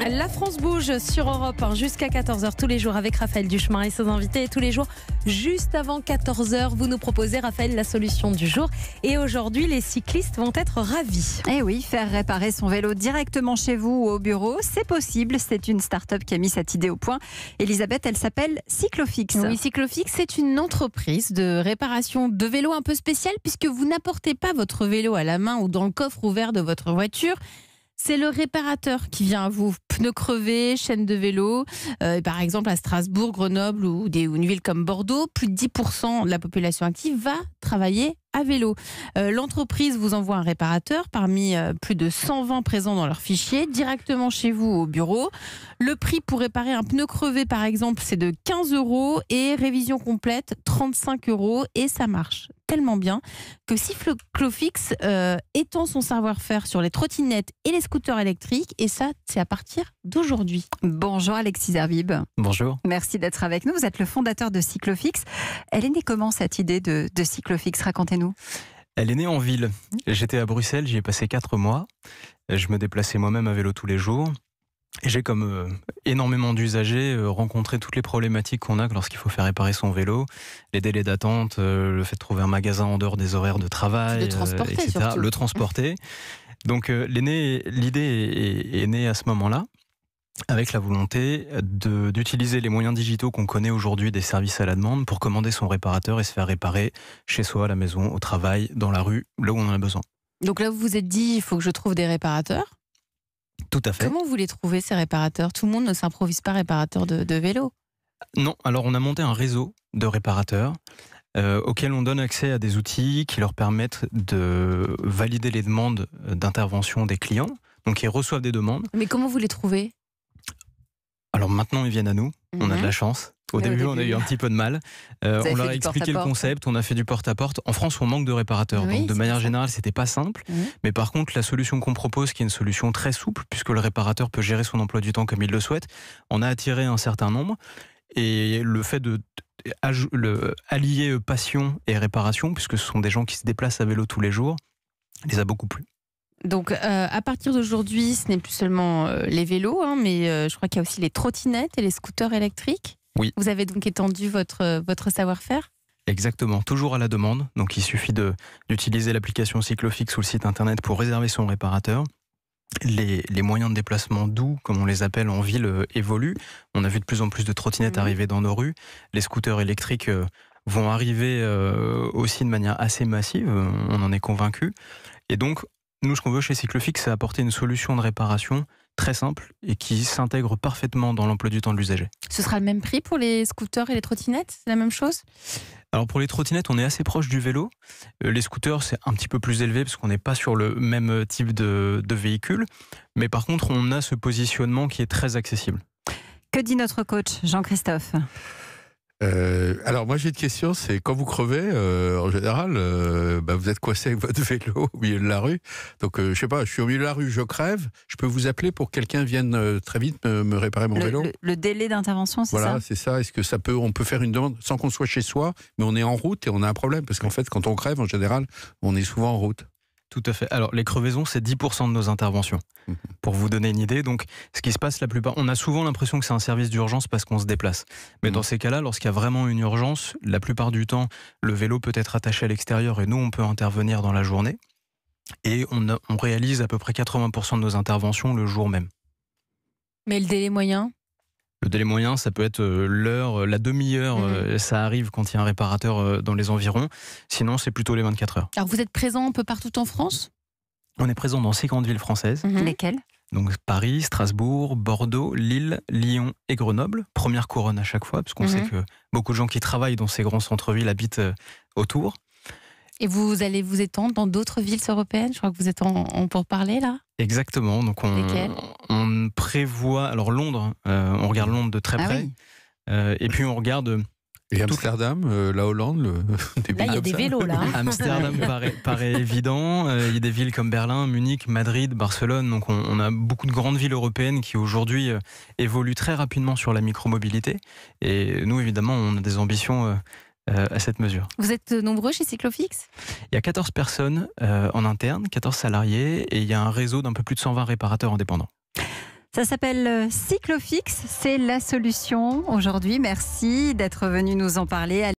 La France bouge sur Europe 1 jusqu'à 14h tous les jours avec Raphaël Duchemin et ses invités. Et tous les jours, juste avant 14h, vous nous proposez, Raphaël, la solution du jour. Et aujourd'hui, les cyclistes vont être ravis. Eh oui, faire réparer son vélo directement chez vous ou au bureau, c'est possible. C'est une start-up qui a mis cette idée au point. Elisabeth, elle s'appelle Cyclofix. Oui, Cyclofix, c'est une entreprise de réparation de vélos un peu spéciale puisque vous n'apportez pas votre vélo à la main ou dans le coffre ouvert de votre voiture. C'est le réparateur qui vient à vous. Pneus crevés, chaînes de vélo. Par exemple, à Strasbourg, Grenoble ou une ville comme Bordeaux, plus de 10% de la population active va travailler à vélo. L'entreprise vous envoie un réparateur parmi plus de 120 présents dans leur fichier, directement chez vous au bureau. Le prix pour réparer un pneu crevé, par exemple, c'est de 15 € et révision complète, 35 €. Et ça marche tellement bien que Cyclofix étend son savoir-faire sur les trottinettes et les scooters électriques. Et ça, c'est à partir d'aujourd'hui. Bonjour Alexis Zerbib. Bonjour. Merci d'être avec nous. Vous êtes le fondateur de Cyclofix. Elle est née comment cette idée de Cyclofix? Racontez-nous. Elle est née en ville. J'étais à Bruxelles, j'y ai passé 4 mois. Je me déplaçais moi-même à vélo tous les jours. Et j'ai, comme énormément d'usagers, rencontré toutes les problématiques qu'on a lorsqu'il faut faire réparer son vélo. Les délais d'attente, le fait de trouver un magasin en dehors des horaires de travail, le transporter, etc. surtout. Le transporter. Donc l'idée est née à ce moment-là, avec la volonté d'utiliser les moyens digitaux qu'on connaît aujourd'hui des services à la demande pour commander son réparateur et se faire réparer chez soi, à la maison, au travail, dans la rue, là où on en a besoin. Donc là, vous vous êtes dit, il faut que je trouve des réparateurs. Tout à fait. Comment vous les trouvez, ces réparateurs? Tout le monde ne s'improvise pas réparateur de vélo. Non, alors on a monté un réseau de réparateurs auxquels on donne accès à des outils qui leur permettent de valider les demandes d'intervention des clients. Donc ils reçoivent des demandes. Mais comment vous les trouvez? Alors maintenant ils viennent à nous, on a de la chance. Au début, on a eu un petit peu de mal. On leur a expliqué le concept, on a fait du porte-à-porte. En France, on manque de réparateurs. Oui, donc, de manière générale, c'était pas simple. Mais par contre, la solution qu'on propose, qui est une solution très souple, puisque le réparateur peut gérer son emploi du temps comme il le souhaite, on a attiré un certain nombre. Et le fait de allier passion et réparation, puisque ce sont des gens qui se déplacent à vélo tous les jours, les a beaucoup plu. Donc, à partir d'aujourd'hui, ce n'est plus seulement les vélos, mais je crois qu'il y a aussi les trottinettes et les scooters électriques. Oui. Vous avez donc étendu votre savoir-faire? Exactement, toujours à la demande. Donc il suffit d'utiliser l'application Cyclofix ou le site internet pour réserver son réparateur. Les moyens de déplacement doux, comme on les appelle en ville, évoluent. On a vu de plus en plus de trottinettes arriver dans nos rues. Les scooters électriques vont arriver aussi de manière assez massive, on en est convaincu. Et donc, nous, ce qu'on veut chez Cyclofix, c'est apporter une solution de réparation très simple et qui s'intègre parfaitement dans l'emploi du temps de l'usager. Ce sera le même prix pour les scooters et les trottinettes? C'est la même chose? Alors pour les trottinettes, on est assez proche du vélo. Les scooters, c'est un petit peu plus élevé parce qu'on n'est pas sur le même type de véhicule. Mais par contre, on a ce positionnement qui est très accessible. Que dit notre coach, Jean-Christophe? Alors moi j'ai une question, c'est quand vous crevez, en général, vous êtes coincé avec votre vélo au milieu de la rue. Donc je sais pas, je suis au milieu de la rue, je crève, je peux vous appeler pour que quelqu'un vienne très vite me réparer mon vélo? Le délai d'intervention, c'est ça? Voilà, c'est ça. Est-ce que on peut faire une demande sans qu'on soit chez soi, mais on est en route et on a un problème? Parce qu'en fait, quand on crève, en général, on est souvent en route. Tout à fait. Alors, les crevaisons, c'est 10% de nos interventions. Pour vous donner une idée, donc, ce qui se passe la plupart... On a souvent l'impression que c'est un service d'urgence parce qu'on se déplace. Mais dans ces cas-là, lorsqu'il y a vraiment une urgence, la plupart du temps, le vélo peut être attaché à l'extérieur et nous, on peut intervenir dans la journée. Et on réalise à peu près 80% de nos interventions le jour même. Mais le délai moyen? Le délai moyen, ça peut être l'heure, la demi-heure, ça arrive quand il y a un réparateur dans les environs. Sinon, c'est plutôt les 24 heures. Alors, vous êtes présent un peu partout en France? On est présent dans 6 grandes villes françaises. Lesquelles? Donc Paris, Strasbourg, Bordeaux, Lille, Lyon et Grenoble. Première couronne à chaque fois, parce qu'on sait que beaucoup de gens qui travaillent dans ces grands centres-villes habitent autour. Et vous allez vous étendre dans d'autres villes européennes? Je crois que vous êtes en pourparlers là. Exactement. Donc on prévoit. Alors Londres, on regarde Londres de très près. Et puis on regarde. Et Amsterdam, la Hollande, là il y a des vélos là. Amsterdam paraît évident. Il y a des villes comme Berlin, Munich, Madrid, Barcelone. Donc on a beaucoup de grandes villes européennes qui aujourd'hui évoluent très rapidement sur la micromobilité. Et nous évidemment on a des ambitions à cette mesure. Vous êtes nombreux chez Cyclofix? Il y a 14 personnes en interne, 14 salariés, et il y a un réseau d'un peu plus de 120 réparateurs indépendants. Ça s'appelle Cyclofix, c'est la solution aujourd'hui. Merci d'être venu nous en parler.